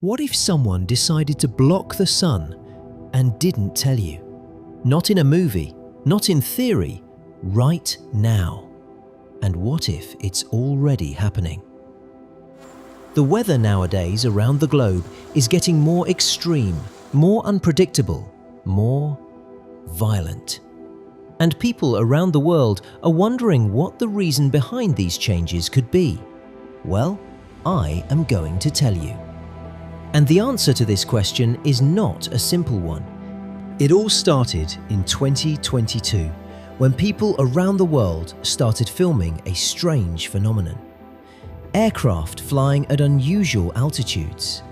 What if someone decided to block the sun and didn't tell you? Not in a movie, not in theory, right now. And what if it's already happening? The weather nowadays around the globe is getting more extreme, more unpredictable, more violent. And people around the world are wondering what the reason behind these changes could be. Well, I am going to tell you. And the answer to this question is not a simple one. It all started in 2022, when people around the world started filming a strange phenomenon. Aircraft flying at unusual altitudes.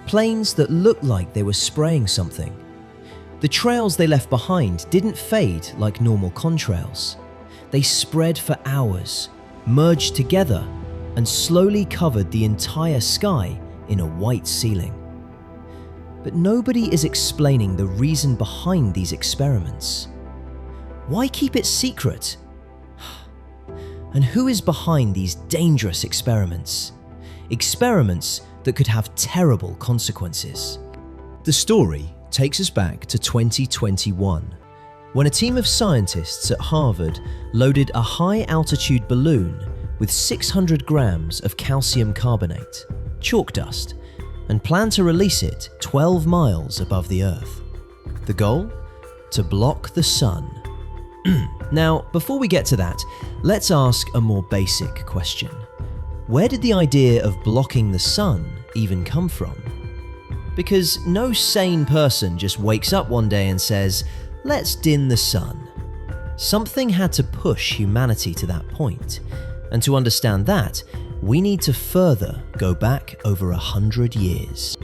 Planes that looked like they were spraying something. The trails they left behind didn't fade like normal contrails. They spread for hours, merged together, and slowly covered the entire sky in a white ceiling. But nobody is explaining the reason behind these experiments. Why keep it secret? And who is behind these dangerous experiments? Experiments that could have terrible consequences. The story takes us back to 2021, when a team of scientists at Harvard loaded a high-altitude balloon with 600 grams of calcium carbonate, chalk dust, and planned to release it 12 miles above the Earth. The goal? To block the sun. Now, before we get to that, let's ask a more basic question. Where did the idea of blocking the sun even come from? Because no sane person just wakes up one day and says, let's dim the sun. Something had to push humanity to that point. And to understand that, we need to further go back over 100 years.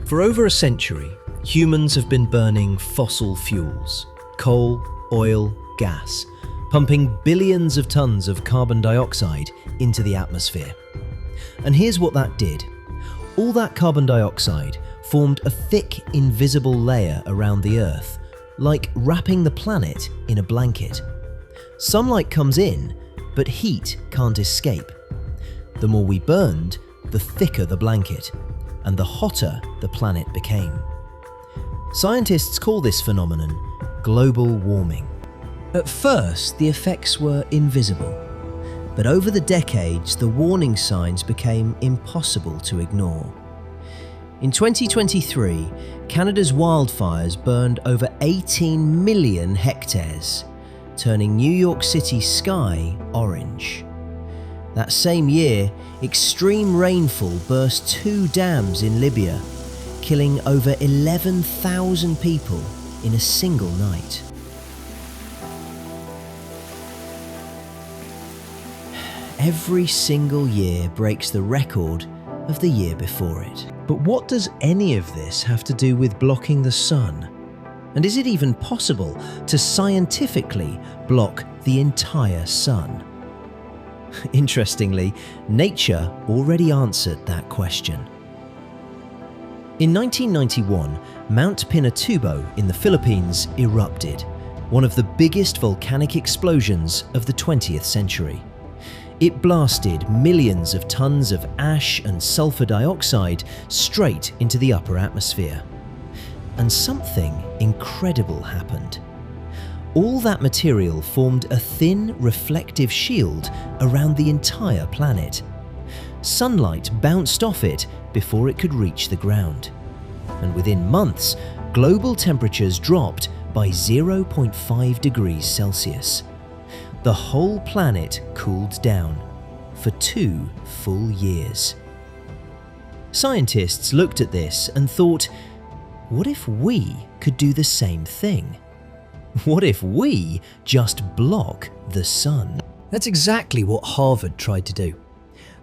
For over a century, humans have been burning fossil fuels, coal, oil, gas, pumping billions of tons of carbon dioxide into the atmosphere. And here's what that did. All that carbon dioxide formed a thick, invisible layer around the Earth, like wrapping the planet in a blanket. Sunlight comes in, but heat can't escape. The more we burned, the thicker the blanket, and the hotter the planet became. Scientists call this phenomenon global warming. At first, the effects were invisible, but over the decades, the warning signs became impossible to ignore. In 2023, Canada's wildfires burned over 18 million hectares, turning New York City's sky orange. That same year, extreme rainfall burst 2 dams in Libya, killing over 11,000 people in a single night. Every single year breaks the record of the year before it. But what does any of this have to do with blocking the sun? And is it even possible to scientifically block the entire sun? Interestingly, nature already answered that question. In 1991, Mount Pinatubo in the Philippines erupted, one of the biggest volcanic explosions of the 20th century. It blasted millions of tons of ash and sulfur dioxide straight into the upper atmosphere. And something incredible happened. All that material formed a thin, reflective shield around the entire planet. Sunlight bounced off it before it could reach the ground. And within months, global temperatures dropped by 0.5 degrees Celsius. The whole planet cooled down for 2 full years. Scientists looked at this and thought, what if we could do the same thing? What if we just block the sun? That's exactly what Harvard tried to do.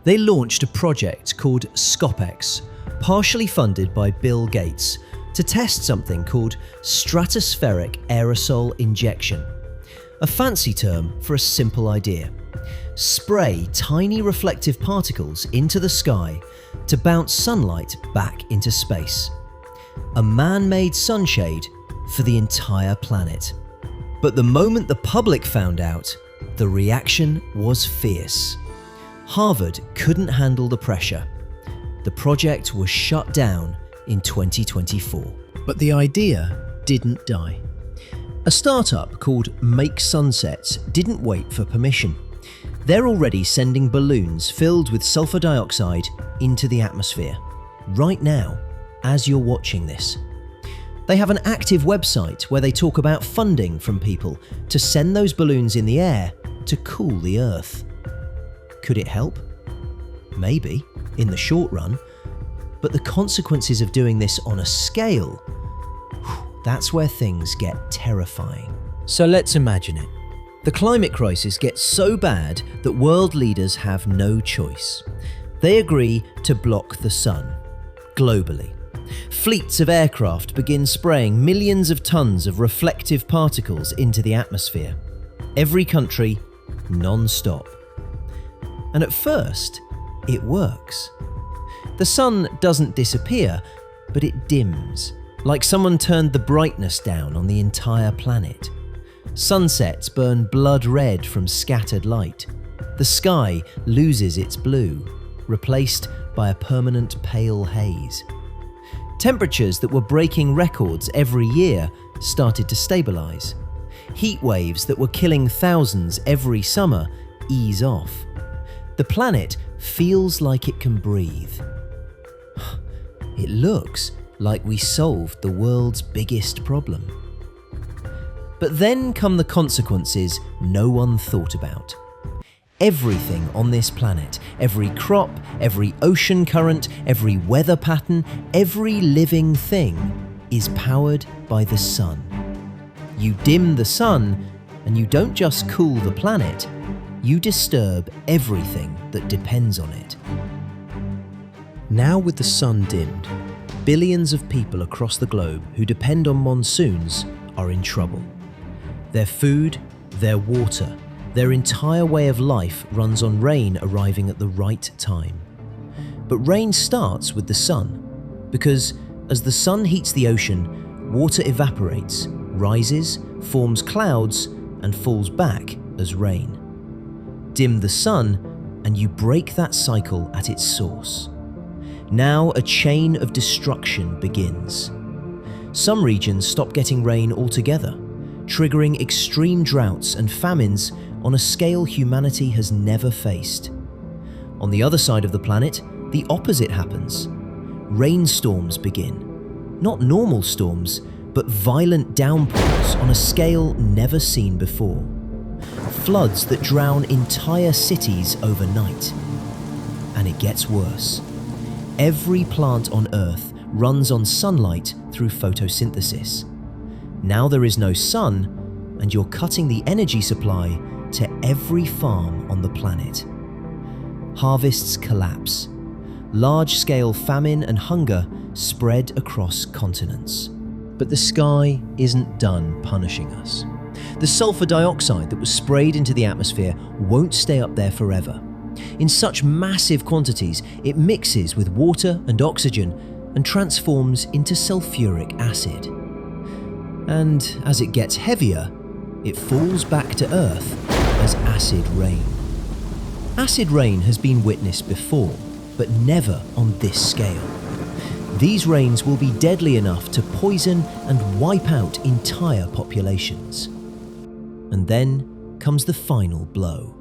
They launched a project called SCoPEx, partially funded by Bill Gates, to test something called stratospheric aerosol injection, a fancy term for a simple idea. Spray tiny reflective particles into the sky to bounce sunlight back into space. A man-made sunshade for the entire planet. But the moment the public found out, the reaction was fierce. Harvard couldn't handle the pressure. the project was shut down in 2024. But the idea didn't die. A startup called Make Sunsets didn't wait for permission. They're already sending balloons filled with sulfur dioxide into the atmosphere, right now, as you're watching this. They have an active website where they talk about funding from people to send those balloons in the air to cool the Earth. Could it help? Maybe, in the short run, but the consequences of doing this on a scale, that's where things get terrifying. So let's imagine it. The climate crisis gets so bad that world leaders have no choice. They agree to block the sun, globally. Fleets of aircraft begin spraying millions of tons of reflective particles into the atmosphere. Every country, non-stop. And at first, it works. The sun doesn't disappear, but it dims, like someone turned the brightness down on the entire planet. Sunsets burn blood red from scattered light. The sky loses its blue, replaced by a permanent pale haze. Temperatures that were breaking records every year started to stabilize. Heat waves that were killing thousands every summer ease off. The planet feels like it can breathe. It looks like we solved the world's biggest problem. But then come the consequences no one thought about. Everything on this planet, every crop, every ocean current, every weather pattern, every living thing is powered by the sun. You dim the sun, and you don't just cool the planet, you disturb everything that depends on it. Now with the sun dimmed, billions of people across the globe who depend on monsoons are in trouble. Their food, their water, their entire way of life runs on rain arriving at the right time. But rain starts with the sun, because as the sun heats the ocean, water evaporates, rises, forms clouds, and falls back as rain. Dim the sun, and you break that cycle at its source. Now a chain of destruction begins. Some regions stop getting rain altogether, triggering extreme droughts and famines on a scale humanity has never faced. On the other side of the planet, the opposite happens. Rainstorms begin. Not normal storms, but violent downpours on a scale never seen before. Floods that drown entire cities overnight. And it gets worse. Every plant on Earth runs on sunlight through photosynthesis. Now there is no sun, and you're cutting the energy supply to every farm on the planet. Harvests collapse. Large-scale famine and hunger spread across continents. But the sky isn't done punishing us. The sulfur dioxide that was sprayed into the atmosphere won't stay up there forever. In such massive quantities, it mixes with water and oxygen and transforms into sulfuric acid. And as it gets heavier, it falls back to Earth as acid rain. Acid rain has been witnessed before, but never on this scale. These rains will be deadly enough to poison and wipe out entire populations. And then comes the final blow.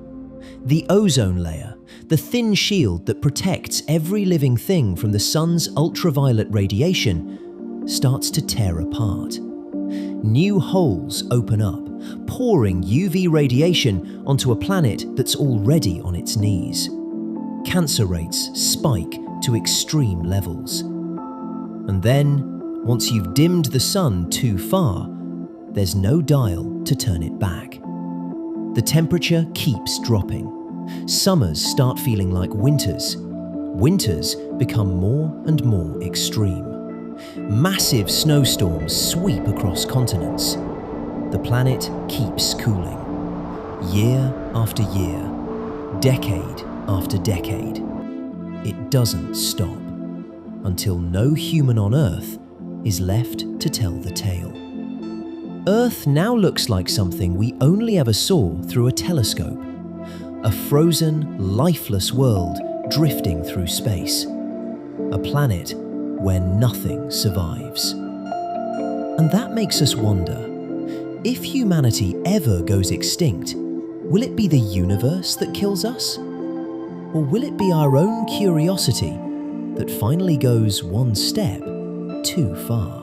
The ozone layer, the thin shield that protects every living thing from the sun's ultraviolet radiation, starts to tear apart. New holes open up, pouring UV radiation onto a planet that's already on its knees. Cancer rates spike to extreme levels. And then, once you've dimmed the sun too far, there's no dial to turn it back. The temperature keeps dropping. Summers start feeling like winters. Winters become more and more extreme. Massive snowstorms sweep across continents. The planet keeps cooling. Year after year, decade after decade. It doesn't stop until no human on Earth is left to tell the tale. Earth now looks like something we only ever saw through a telescope. A frozen, lifeless world drifting through space. a planet where nothing survives. And that makes us wonder, if humanity ever goes extinct, will it be the universe that kills us? Or will it be our own curiosity that finally goes one step too far?